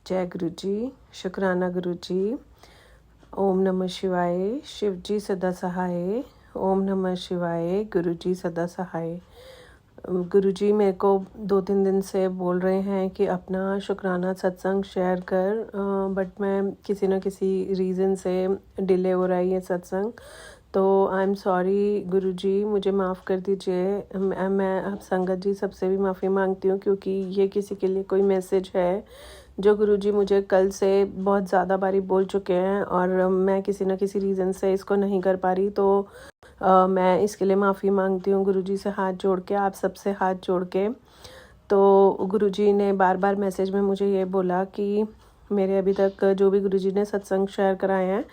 जय गुरु जी, शुक्राना गुरु जी। ओम नमः शिवाय, शिव जी सदा सहाय। ओम नमः शिवाय, गुरु जी सदा सहाय। गुरु जी मेरे को 2-3 दिन से बोल रहे हैं कि अपना शुक्राना सत्संग शेयर कर, बट मैं किसी न किसी रीज़न से डिले हो रहा है ये सत्संग। तो आई एम सॉरी गुरुजी, मुझे माफ़ कर दीजिए। मैं आप संगत जी सबसे भी माफ़ी मांगती हूँ, क्योंकि ये किसी के लिए कोई मैसेज है जो गुरुजी मुझे कल से बहुत ज़्यादा बारी बोल चुके हैं, और मैं किसी न किसी रीज़न से इसको नहीं कर पा रही। तो मैं इसके लिए माफ़ी मांगती हूँ गुरुजी से हाथ जोड़ के, आप सबसे हाथ जोड़ के। तो गुरुजी ने बार बार मैसेज में मुझे ये बोला कि मेरे अभी तक जो भी गुरुजी ने सत्संग शेयर कराए हैं,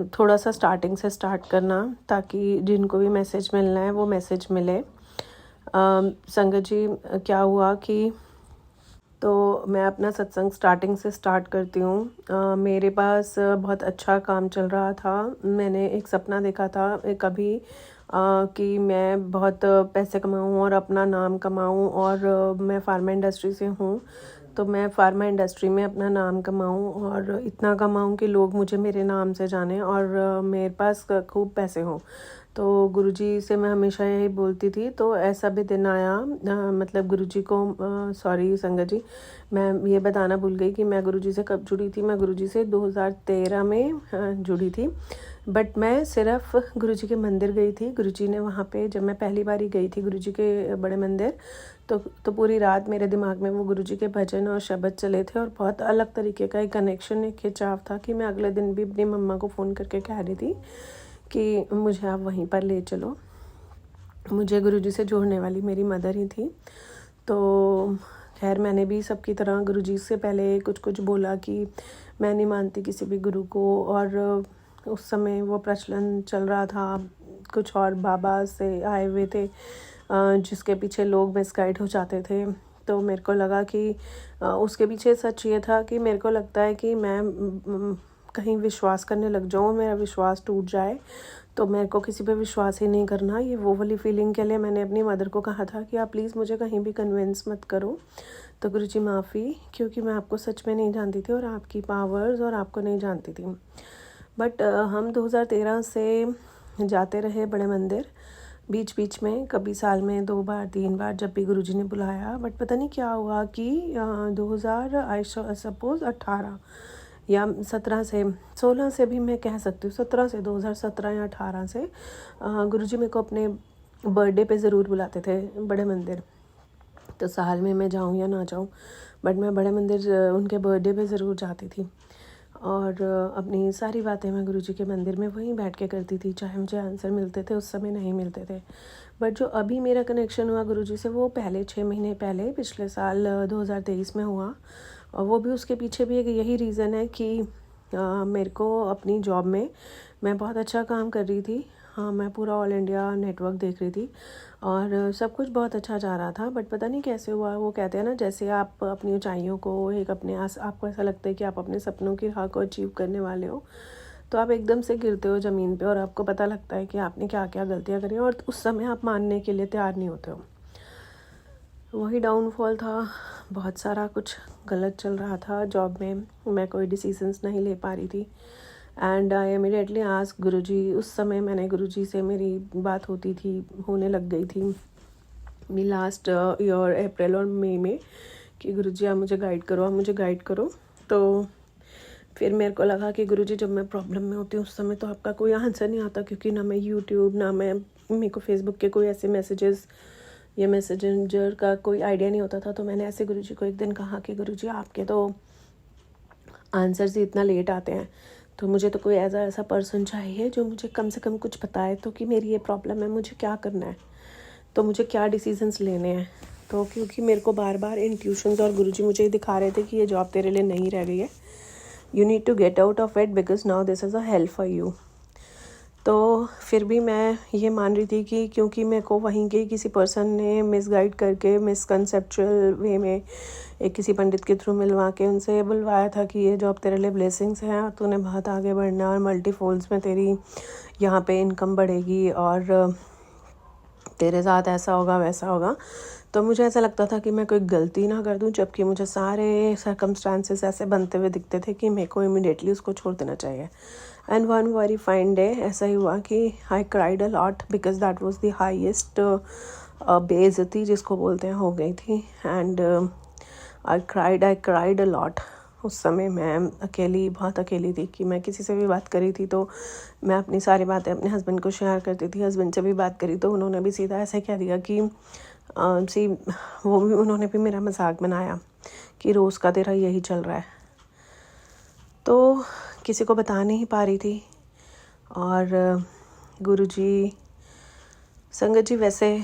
थोड़ा सा स्टार्टिंग से स्टार्ट करना, ताकि जिनको भी मैसेज मिलना है वो मैसेज मिले। संगत जी, क्या हुआ कि तो मैं अपना सत्संग स्टार्टिंग से स्टार्ट करती हूँ। मेरे पास बहुत अच्छा काम चल रहा था। मैंने एक सपना देखा था कभी, कि मैं बहुत पैसे कमाऊँ और अपना नाम कमाऊँ, और मैं फार्मा इंडस्ट्री से हूँ। तो मैं फार्मा इंडस्ट्री में अपना नाम कमाऊँ और इतना कमाऊँ कि लोग मुझे मेरे नाम से जानें, और मेरे पास खूब पैसे हों। तो गुरुजी से मैं हमेशा यही बोलती थी। तो ऐसा भी दिन आया, मतलब गुरुजी को, सॉरी संगत जी, मैं ये बताना भूल गई कि मैं गुरुजी से कब जुड़ी थी। मैं गुरुजी से 2013 में जुड़ी थी। बट मैं सिर्फ गुरुजी के मंदिर गई थी। गुरुजी ने वहाँ पे, जब मैं पहली बार ही गई थी गुरुजी के बड़े मंदिर, तो पूरी रात मेरे दिमाग में वो गुरुजी के भजन और शब्द चले थे, और बहुत अलग तरीके का एक कनेक्शन, एक खिंचाव था कि मैं अगले दिन भी अपनी मम्मा को फ़ोन करके कह रही थी कि मुझे आप वहीं पर ले चलो। मुझे गुरुजी से जोड़ने वाली मेरी मदर ही थी। तो खैर, मैंने भी सबकी तरह गुरुजी से पहले कुछ कुछ बोला कि मैं नहीं मानती किसी भी गुरु को, और उस समय वो प्रचलन चल रहा था, कुछ और बाबा से आए हुए थे जिसके पीछे लोग मिसगाइड हो जाते थे। तो मेरे को लगा कि उसके पीछे सच ये था कि मेरे को लगता है कि मैं कहीं विश्वास करने लग जाऊँ, मेरा विश्वास टूट जाए, तो मेरे को किसी पे विश्वास ही नहीं करना। ये वो वाली फीलिंग के लिए मैंने अपनी मदर को कहा था कि आप प्लीज़ मुझे कहीं भी कन्विंस मत करो। तो गुरुजी माफ़ी, क्योंकि मैं आपको सच में नहीं जानती थी और आपकी पावर्स और आपको नहीं जानती थी। बट हम 2013 से जाते रहे बड़े मंदिर, बीच बीच में कभी साल में 2 बार 3 बार जब भी गुरुजी ने बुलाया। बट पता नहीं क्या हुआ कि 2000 आई सपोज़ 18 या 17 से, 16 से भी मैं कह सकती हूँ, 17 से, 2017 या 18 से गुरुजी मेरे को अपने बर्थडे पे ज़रूर बुलाते थे बड़े मंदिर। तो साल में मैं जाऊँ या ना जाऊँ, बट मैं बड़े मंदिर उनके बर्थडे पे ज़रूर जाती थी, और अपनी सारी बातें मैं गुरुजी के मंदिर में वहीं बैठ के करती थी, चाहे मुझे आंसर मिलते थे, उस समय नहीं मिलते थे। बट जो अभी मेरा कनेक्शन हुआ गुरुजी से, वो पहले 6 महीने पहले, पिछले साल 2023 में हुआ। और वो भी, उसके पीछे भी एक यही रीज़न है कि मेरे को अपनी जॉब में, मैं बहुत अच्छा काम कर रही थी। हाँ, मैं पूरा ऑल इंडिया नेटवर्क देख रही थी और सब कुछ बहुत अच्छा जा रहा था। बट पता नहीं कैसे हुआ, वो कहते हैं ना, जैसे आप अपनी ऊंचाइयों को, एक अपने आपको ऐसा लगता है कि आप अपने सपनों की राह को अचीव करने वाले हो, तो आप एकदम से गिरते हो ज़मीन पे, और आपको पता लगता है कि आपने क्या क्या गलतियाँ करी, और उस समय आप मानने के लिए तैयार नहीं होते हो। वही डाउनफॉल था। बहुत सारा कुछ गलत चल रहा था जॉब में, मैं कोई डिसीजंस नहीं ले पा रही थी। एंड आई इमीडिएटली आस्क गुरुजी। उस समय मैंने गुरुजी से, मेरी बात होने लग गई थी लास्ट ईयर अप्रैल और मई में, कि गुरुजी आप मुझे गाइड करो, आप मुझे गाइड करो। तो फिर मेरे को लगा कि गुरुजी, जब मैं प्रॉब्लम में होती हूँ उस समय तो आपका कोई आंसर नहीं आता, क्योंकि ना मैं यूट्यूब, ना मेरे को फेसबुक के कोई ऐसे मैसेजेस या मैसेंजर का कोई आइडिया नहीं होता था। तो मैंने ऐसे गुरुजी को एक दिन कहा कि गुरुजी, आपके तो आंसर्स ही इतना लेट आते हैं, तो मुझे तो कोई ऐसा पर्सन चाहिए जो मुझे कम से कम कुछ बताए तो कि मेरी ये प्रॉब्लम है, मुझे क्या करना है, तो मुझे क्या डिसीजंस लेने हैं। तो क्योंकि मेरे को बार बार इंट्यूशंस और गुरुजी मुझे दिखा रहे थे कि ये जॉब तेरे लिए नहीं रह गई है, you need to get out of it because now this is a help for you. तो फिर भी मैं ये मान रही थी कि क्योंकि मेरे को वहीं के किसी पर्सन ने मिसगाइड करके, मिसकंसेप्चुअल वे में, एक किसी पंडित के थ्रू मिलवा के उनसे बुलवाया था कि ये जॉब तेरे लिए ब्लेसिंग्स हैं, और तूने बहुत आगे बढ़ना, और मल्टीफोल्ड्स में तेरी यहाँ पे इनकम बढ़ेगी, और तेरे साथ ऐसा होगा वैसा होगा। तो मुझे ऐसा लगता था कि मैं कोई गलती ना कर दूं, जबकि मुझे सारे सर्कमस्टांसेस ऐसे बनते हुए दिखते थे कि मेरे को इमीडिएटली उसको छोड़ देना चाहिए। And one very fine day ऐसा ही हुआ कि I cried a lot because that was the highest बेइज्जती जिसको बोलते हैं हो गई थी। And I cried a lot. उस समय मैं बहुत अकेली थी कि मैं किसी से भी बात करी थी तो मैं अपनी सारी बातें अपने हस्बैंड को शेयर करती थी। हस्बैंड से भी बात करी तो उन्होंने भी सीधा ऐसे कह दिया कि उन्होंने भी मेरा मजाक बनाया कि रोज़ का तेरा यही चल रहा है। तो किसी को बता नहीं पा रही थी। और गुरुजी, संगत जी, वैसे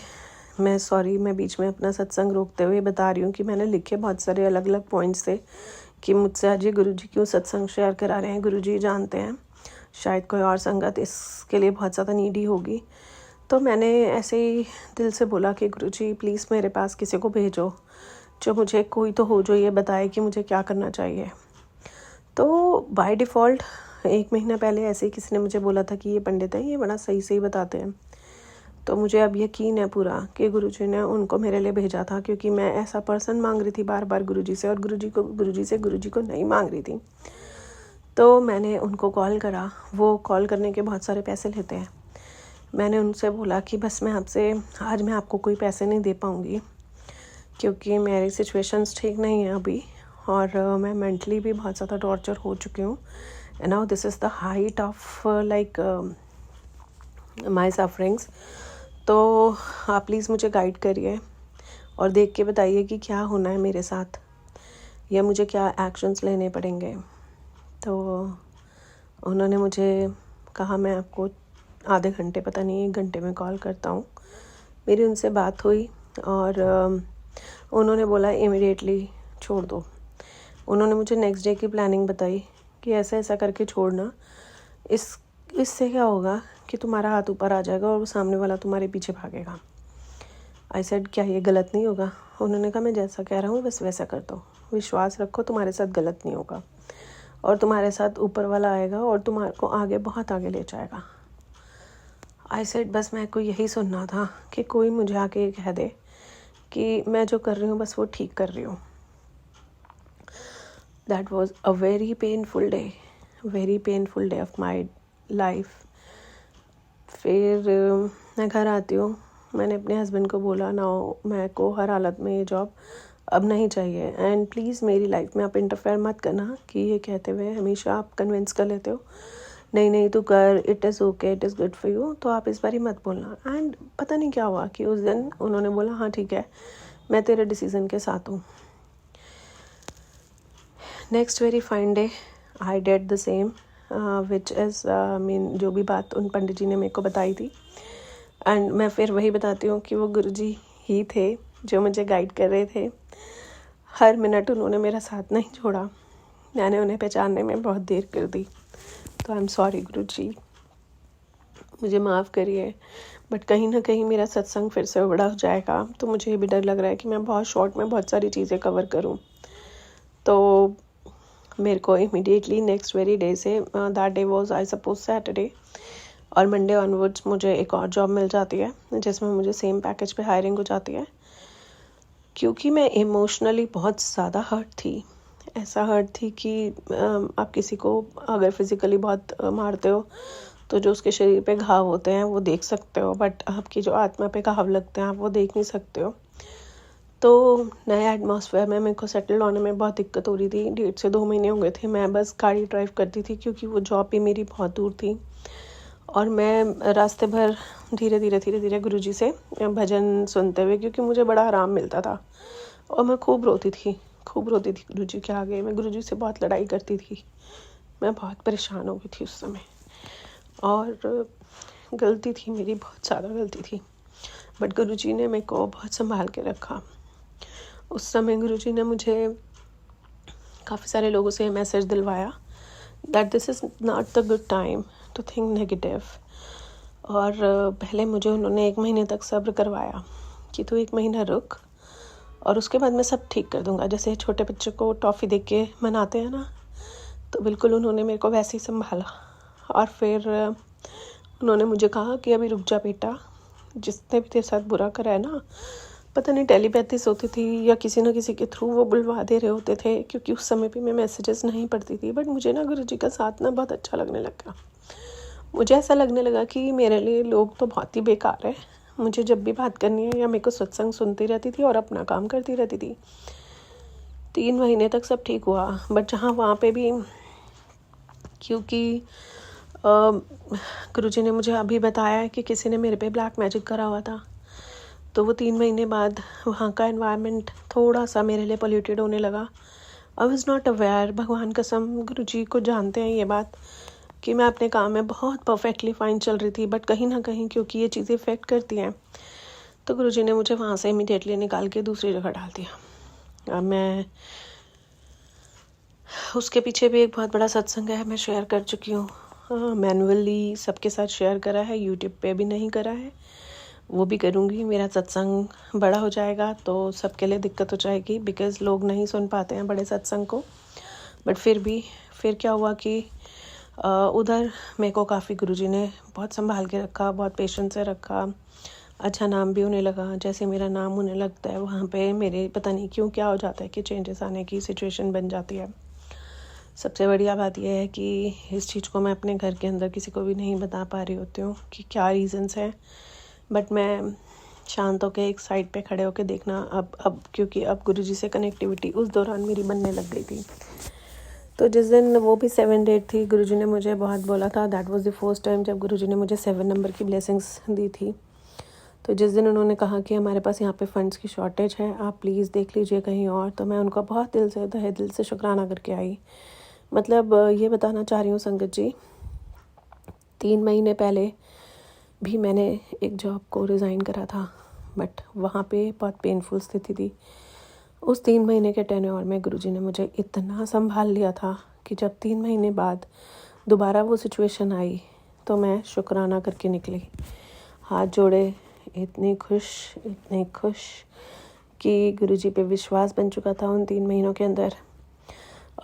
मैं बीच में अपना सत्संग रोकते हुए बता रही हूँ कि मैंने लिखे बहुत सारे अलग अलग पॉइंट्स थे कि मुझसे आज ये गुरुजी क्यों सत्संग शेयर करा रहे हैं। गुरुजी जानते हैं, शायद कोई और संगत इसके लिए बहुत ज़्यादा नीडी होगी। तो मैंने ऐसे ही दिल से बोला कि गुरुजी प्लीज़ मेरे पास किसी को भेजो जो मुझे कोई तो हो जो ये बताए कि मुझे क्या करना चाहिए। तो बाय डिफ़ॉल्ट 1 महीना पहले ऐसे ही किसी ने मुझे बोला था कि ये पंडित है, ये बड़ा सही सही बताते हैं। तो मुझे अब यकीन है पूरा कि गुरुजी ने उनको मेरे लिए भेजा था, क्योंकि मैं ऐसा पर्सन मांग रही थी बार बार गुरुजी से, और गुरुजी को नहीं मांग रही थी। तो मैंने उनको कॉल करा। वो कॉल करने के बहुत सारे पैसे लेते हैं। मैंने उनसे बोला कि बस आज मैं आपको कोई पैसे नहीं दे पाऊँगी, क्योंकि मेरी सिचुएशंस ठीक नहीं है अभी, और मैं मेंटली भी बहुत ज़्यादा टॉर्चर हो चुकी हूँ। And now this is the height of like my sufferings. तो आप प्लीज़ मुझे गाइड करिए और देख के बताइए कि क्या होना है मेरे साथ, या मुझे क्या एक्शंस लेने पड़ेंगे। तो उन्होंने मुझे कहा मैं आपको आधे घंटे, पता नहीं 1 घंटे में कॉल करता हूँ। मेरी उनसे बात हुई और उन्होंने बोला इमीडिएटली छोड़ दो। उन्होंने मुझे नेक्स्ट डे की प्लानिंग बताई कि ऐसा ऐसा करके छोड़ना, इससे क्या होगा कि तुम्हारा हाथ ऊपर आ जाएगा और वो सामने वाला तुम्हारे पीछे भागेगा। आई सेड क्या ये गलत नहीं होगा? उन्होंने कहा मैं जैसा कह रहा हूँ बस वैसा कर दो, विश्वास रखो तुम्हारे साथ गलत नहीं होगा, और तुम्हारे साथ ऊपर वाला आएगा और तुम्हारे को आगे बहुत आगे ले जाएगा। आई सेड बस मेरे को यही सुनना था कि कोई मुझे आके ये कह दे कि मैं जो कर रही हूँ बस वो ठीक कर रही हूँ। That was a very painful day of my life. फिर मैं घर आती हूँ। मैंने अपने हस्बैंड को बोला ना, मेरे को हर हालत में ये जॉब अब नहीं चाहिए, एंड प्लीज़ मेरी लाइफ में आप इंटरफेयर मत करना कि ये कहते हुए हमेशा आप कन्विंस कर लेते हो नहीं तू कर, it is okay, it is good for you, तो आप इस बार ही मत बोलना। एंड पता नहीं क्या हुआ कि उस दिन उन्होंने बोला हाँ ठीक है, मैं तेरे डिसीज़न के साथ हूँ। Next very fine day I did the same which is जो भी बात उन पंडित जी ने मेरे को बताई थी। एंड मैं फिर वही बताती हूँ कि वो गुरुजी ही थे जो मुझे गाइड कर रहे थे। हर मिनट उन्होंने मेरा साथ नहीं छोड़ा। मैंने उन्हें पहचानने में बहुत देर कर दी। तो आई एम सॉरी गुरुजी, मुझे माफ़ करिए। बट कहीं ना कहीं मेरा सत्संग फिर से बड़ा हो जाएगा, तो मुझे ये भी डर लग रहा है कि मैं बहुत शॉर्ट में बहुत सारी चीज़ें कवर करूँ। तो मेरे को इमीडिएटली नेक्स्ट वेरी डे से, that day was I suppose Saturday, और मंडे ऑनवर्ड्स मुझे एक और जॉब मिल जाती है जिसमें मुझे सेम पैकेज पे हायरिंग हो जाती है। क्योंकि मैं इमोशनली बहुत ज़्यादा हर्ट थी। ऐसा हर्ट थी कि आप किसी को अगर फिज़िकली बहुत मारते हो तो जो उसके शरीर पे घाव होते हैं वो देख सकते हो, बट आपकी जो आत्मा पे घाव लगते हैं आप वो देख नहीं सकते हो। तो नया एटमॉस्फेयर में मेरे को सेटल होने में बहुत दिक्कत हो रही थी। 1.5 से 2 महीने हो गए थे मैं बस गाड़ी ड्राइव करती थी, क्योंकि वो जॉब भी मेरी बहुत दूर थी। और मैं रास्ते भर धीरे धीरे गुरुजी से भजन सुनते हुए, क्योंकि मुझे बड़ा आराम मिलता था, और मैं खूब रोती थी गुरुजी के आगे। मैं गुरुजी से बहुत लड़ाई करती थी। मैं बहुत परेशान हो गई थी उस समय, और गलती थी मेरी, बहुत ज़्यादा गलती थी, बट गुरुजी ने मेरे को बहुत संभाल के रखा। उस समय गुरुजी ने मुझे काफ़ी सारे लोगों से मैसेज दिलवाया that this is not the good time to think negative. और पहले मुझे उन्होंने 1 महीने तक सब्र करवाया कि तू 1 महीना रुक और उसके बाद मैं सब ठीक कर दूंगा। जैसे छोटे बच्चे को टॉफ़ी दे के मनाते हैं ना, तो बिल्कुल उन्होंने मेरे को वैसे ही संभाला। और फिर उन्होंने मुझे कहा कि अभी रुक जा बेटा, जिसने भी तेरे साथ बुरा करा है ना, पता नहीं टेलीपैथी से होती थी या किसी ना किसी के थ्रू वो बुलवा दे रहे होते थे, क्योंकि उस समय भी मैं मैसेजेस नहीं पढ़ती थी। बट मुझे ना गुरुजी का साथ ना बहुत अच्छा लगने लगा। मुझे ऐसा लगने लगा कि मेरे लिए लोग तो बहुत ही बेकार है। मुझे जब भी बात करनी है या मेरे को सत्संग सुनती रहती थी और अपना काम करती रहती थी। 3 महीने तक सब ठीक हुआ। बट जहाँ वहाँ पे भी, क्योंकि गुरुजी ने मुझे अभी बताया है कि किसी ने मेरे पे ब्लैक मैजिक करा हुआ था, तो वो 3 महीने बाद वहाँ का एनवायरनमेंट थोड़ा सा मेरे लिए पोल्यूटेड होने लगा। आई वॉज नॉट अवेयर, भगवान कसम गुरुजी को जानते हैं ये बात, कि मैं अपने काम में बहुत परफेक्टली फाइन चल रही थी। बट कहीं ना कहीं क्योंकि ये चीज़ें इफेक्ट करती हैं, तो गुरुजी ने मुझे वहाँ से इमीडिएटली निकाल के दूसरी जगह डाल दिया। मैं उसके पीछे भी एक बहुत बड़ा सत्संग है, मैं शेयर कर चुकी हूँ। मैनुअली सबके साथ शेयर करा है, यूट्यूब पे भी नहीं करा है, वो भी करूँगी। मेरा सत्संग बड़ा हो जाएगा तो सबके लिए दिक्कत हो जाएगी, बिकॉज़ लोग नहीं सुन पाते हैं बड़े सत्संग को। बट फिर क्या हुआ कि उधर मेरे को काफ़ी गुरुजी ने बहुत संभाल के रखा, बहुत पेशेंस से रखा। अच्छा नाम भी होने लगा। जैसे मेरा नाम होने लगता है वहाँ पे मेरे पता नहीं क्यों क्या हो जाता है कि चेंजेस आने की सिचुएशन बन जाती है। सबसे बढ़िया बात यह है कि इस चीज़ को मैं अपने घर के अंदर किसी को भी नहीं बता पा रही होती हूँ कि क्या रीज़न्स हैं। बट मैं शांत होकर एक साइड पे खड़े होकर देखना अब क्योंकि अब गुरुजी से कनेक्टिविटी उस दौरान मेरी बनने लग गई थी। तो जिस दिन वो भी 7 डेट थी, गुरुजी ने मुझे बहुत बोला था। That was the first time जब गुरुजी ने मुझे 7 नंबर की ब्लेसिंग्स दी थी। तो जिस दिन उन्होंने कहा कि हमारे पास यहाँ पे फंड्स की शॉर्टेज है, आप प्लीज़ देख लीजिए कहीं और, तो मैं उनका बहुत दिल से शुक्राना करके आई। मतलब ये बताना चाह रही हूँ संगत जी, 3 महीने पहले भी मैंने एक जॉब को रिज़ाइन करा था, बट वहाँ पे बहुत पेनफुल स्थिति थी। उस 3 महीने के टेन्योर में गुरुजी ने मुझे इतना संभाल लिया था कि जब 3 महीने बाद दोबारा वो सिचुएशन आई तो मैं शुक्राना करके निकली, हाथ जोड़े, इतनी खुश कि गुरुजी पे विश्वास बन चुका था उन 3 महीनों के अंदर।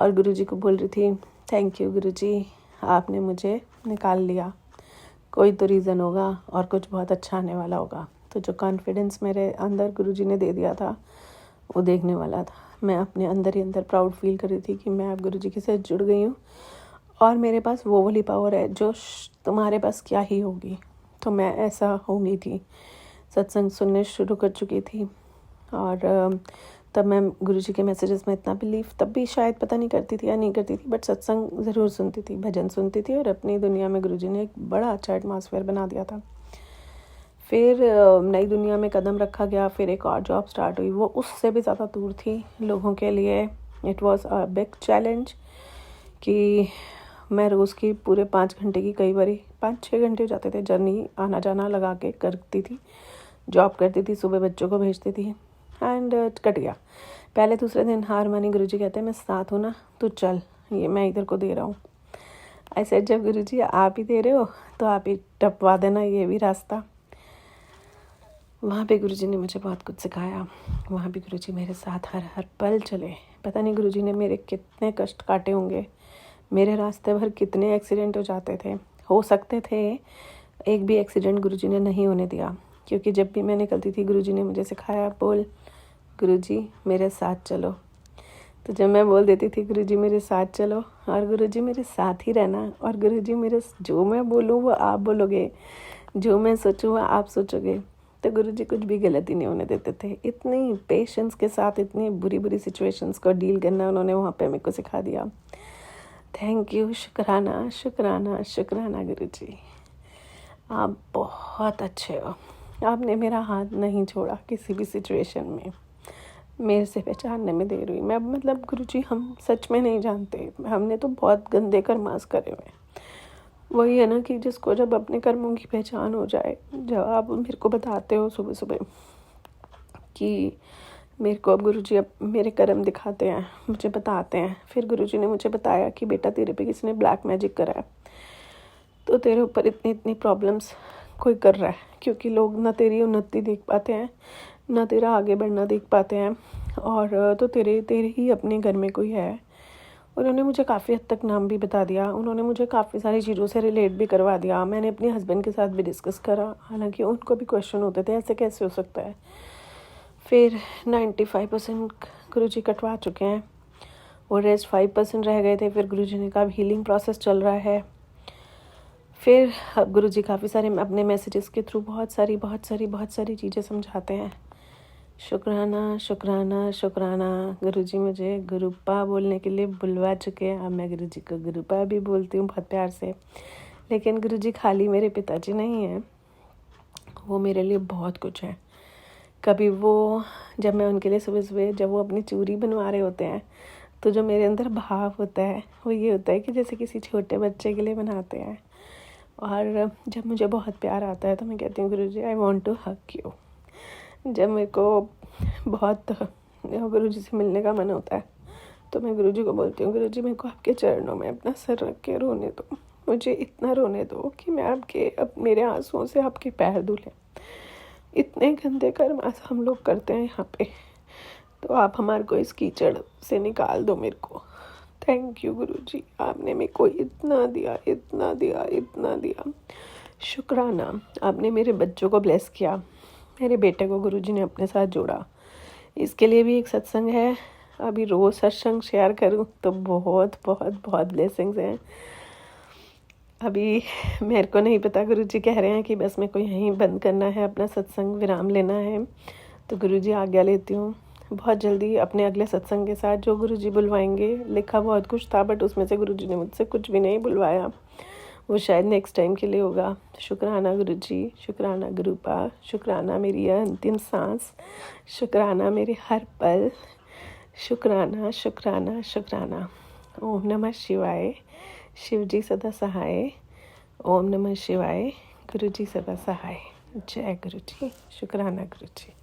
और गुरुजी को बोल रही थी, थैंक यू गुरुजी, आपने मुझे निकाल लिया। कोई तो रीज़न होगा और कुछ बहुत अच्छा आने वाला होगा। तो जो कॉन्फिडेंस मेरे अंदर गुरुजी ने दे दिया था वो देखने वाला था। मैं अपने अंदर ही अंदर प्राउड फील कर रही थी कि मैं अब गुरुजी के साथ जुड़ गई हूँ और मेरे पास वो वाली पावर है जो तुम्हारे पास क्या ही होगी। तो मैं ऐसा हो गई थी, सत्संग सुनने शुरू कर चुकी थी। और तब मैं गुरुजी के मैसेजेस में इतना बिलीव तब भी शायद पता नहीं करती थी या नहीं करती थी, बट सत्संग ज़रूर सुनती थी, भजन सुनती थी। और अपनी दुनिया में गुरुजी ने एक बड़ा अच्छा एटमॉस्फेयर बना दिया था। फिर नई दुनिया में कदम रखा गया। फिर एक और जॉब स्टार्ट हुई, वो उससे भी ज़्यादा दूर थी लोगों के लिए। It was a big challenge कि मैं रोज़ की पूरे 5 घंटे की, कई बारी 5-6 घंटे जाते थे, जर्नी आना जाना लगा के करती थी, जॉब करती थी, सुबह बच्चों को भेजती थी एंड कट गया। पहले दूसरे दिन हार मानी। गुरुजी कहते हैं मैं साथ हूँ ना, तू चल, ये मैं इधर को दे रहा हूँ। ऐसे जब गुरुजी आप ही दे रहे हो तो आप ही टपवा देना ये भी रास्ता। वहाँ पे गुरुजी ने मुझे बहुत कुछ सिखाया। वहाँ भी गुरुजी मेरे साथ हर हर पल चले। पता नहीं गुरुजी ने मेरे कितने कष्ट काटे होंगे, मेरे रास्ते भर कितने एक्सीडेंट हो जाते थे, हो सकते थे एक भी एक्सीडेंट गुरुजी ने नहीं होने दिया। क्योंकि जब भी मैं निकलती थी गुरुजी ने मुझे सिखाया, बोल गुरुजी मेरे साथ चलो। तो जब मैं बोल देती थी गुरुजी मेरे साथ चलो और गुरुजी मेरे साथ ही रहना, और गुरुजी मेरे जो मैं बोलूँ वो आप बोलोगे, जो मैं सोचूँ वो आप सोचोगे, तो गुरुजी कुछ भी गलती नहीं होने देते थे। इतनी पेशेंस के साथ इतनी बुरी बुरी सिचुएशंस को डील करना उन्होंने वहाँ पे मेरे को सिखा दिया। थैंक यू, शुक्राना शुक्राना शुक्राना गुरुजी, आप बहुत अच्छे हो। आपने मेरा हाथ नहीं छोड़ा किसी भी सिचुएशन में, मेरे से पहचानने में देर हुई। मैं मतलब गुरुजी हम सच में नहीं जानते, हमने तो बहुत गंदे कर्मास करे हुए हैं। वही है ना कि जिसको जब अपने कर्मों की पहचान हो जाए, जब आप मेरे को बताते हो सुबह सुबह कि मेरे को अब गुरुजी अब मेरे कर्म दिखाते हैं, मुझे बताते हैं। फिर गुरुजी ने मुझे बताया कि बेटा तेरे पे किसी ने ब्लैक मैजिक करा है, तो तेरे ऊपर इतनी इतनी प्रॉब्लम्स कोई कर रहा है, क्योंकि लोग ना तेरी उन्नति देख पाते हैं, ना तेरा आगे बढ़ना देख पाते हैं। और तो तेरे ही अपने घर में कोई है उन्होंने मुझे काफ़ी हद तक नाम भी बता दिया, उन्होंने मुझे काफ़ी सारी चीज़ों से रिलेट भी करवा दिया। मैंने अपने हस्बैंड के साथ भी डिस्कस करा, हालांकि उनको भी क्वेश्चन होते थे ऐसे कैसे हो सकता है। फिर 95% गुरुजी कटवा चुके हैं और रेस्ट 5% रह गए थे। फिर गुरुजी ने कहा हीलिंग प्रोसेस चल रहा है। फिर अब गुरुजी काफ़ी सारे अपने मैसेजेस के थ्रू बहुत सारी चीज़ें समझाते हैं। शुक्राना शुक्राना शुक्राना, गुरुजी मुझे गुरुपा बोलने के लिए बुलवा चुके हैं। अब मैं गुरुजी को गुरुपा भी बोलती हूँ बहुत प्यार से। लेकिन गुरुजी खाली मेरे पिताजी नहीं हैं, वो मेरे लिए बहुत कुछ है। कभी वो जब मैं उनके लिए सुबह सुबह जब वो अपनी चूड़ी बनवा रहे होते हैं तो जो मेरे अंदर भाव होता है वो ये होता है कि जैसे किसी छोटे बच्चे के लिए बनाते हैं। और जब मुझे बहुत प्यार आता है तो मैं कहती हूँ Guruji I want to hug you. जब मेरे को बहुत गुरुजी से मिलने का मन होता है तो मैं गुरुजी को बोलती हूँ गुरुजी मेरे को आपके चरणों में अपना सर रख के रोने दो, मुझे इतना रोने दो कि मैं अब मेरे आंसुओं से आपके पैर धुलें। इतने गंदे कर्म हम लोग करते हैं यहाँ पे, तो आप हमारे को इस कीचड़ से निकाल दो मेरे को। थैंक यू गुरुजी, आपने मेरे को इतना दिया इतना दिया इतना दिया। शुक्राना, आपने मेरे बच्चों को ब्लेस किया, मेरे बेटे को गुरुजी ने अपने साथ जोड़ा। इसके लिए भी एक सत्संग है, अभी रोज़ सत्संग शेयर करूँ तो बहुत बहुत बहुत ब्लेसिंग्स हैं। अभी मेरे को नहीं पता, गुरुजी कह रहे हैं कि बस मेरे को यहीं बंद करना है, अपना सत्संग विराम लेना है। तो गुरुजी आज्ञा लेती हूँ, बहुत जल्दी अपने अगले सत्संग के साथ जो गुरुजी बुलवाएंगे। लिखा बहुत कुछ था बट उसमें से गुरुजी ने मुझसे कुछ भी नहीं बुलवाया, वो शायद नेक्स्ट टाइम के लिए होगा। शुक्राना गुरुजी, शुक्राना गुरुपा, शुक्राना मेरी यह अंतिम सांस, शुक्राना मेरे हर पल, शुक्राना शुक्राना शुक्राना। ओम नमः शिवाय, शिव जी सदा सहाय। ओम नमः शिवाय, गुरु जी सदा सहाय। जय गुरु जी, शुक्राना गुरु जी।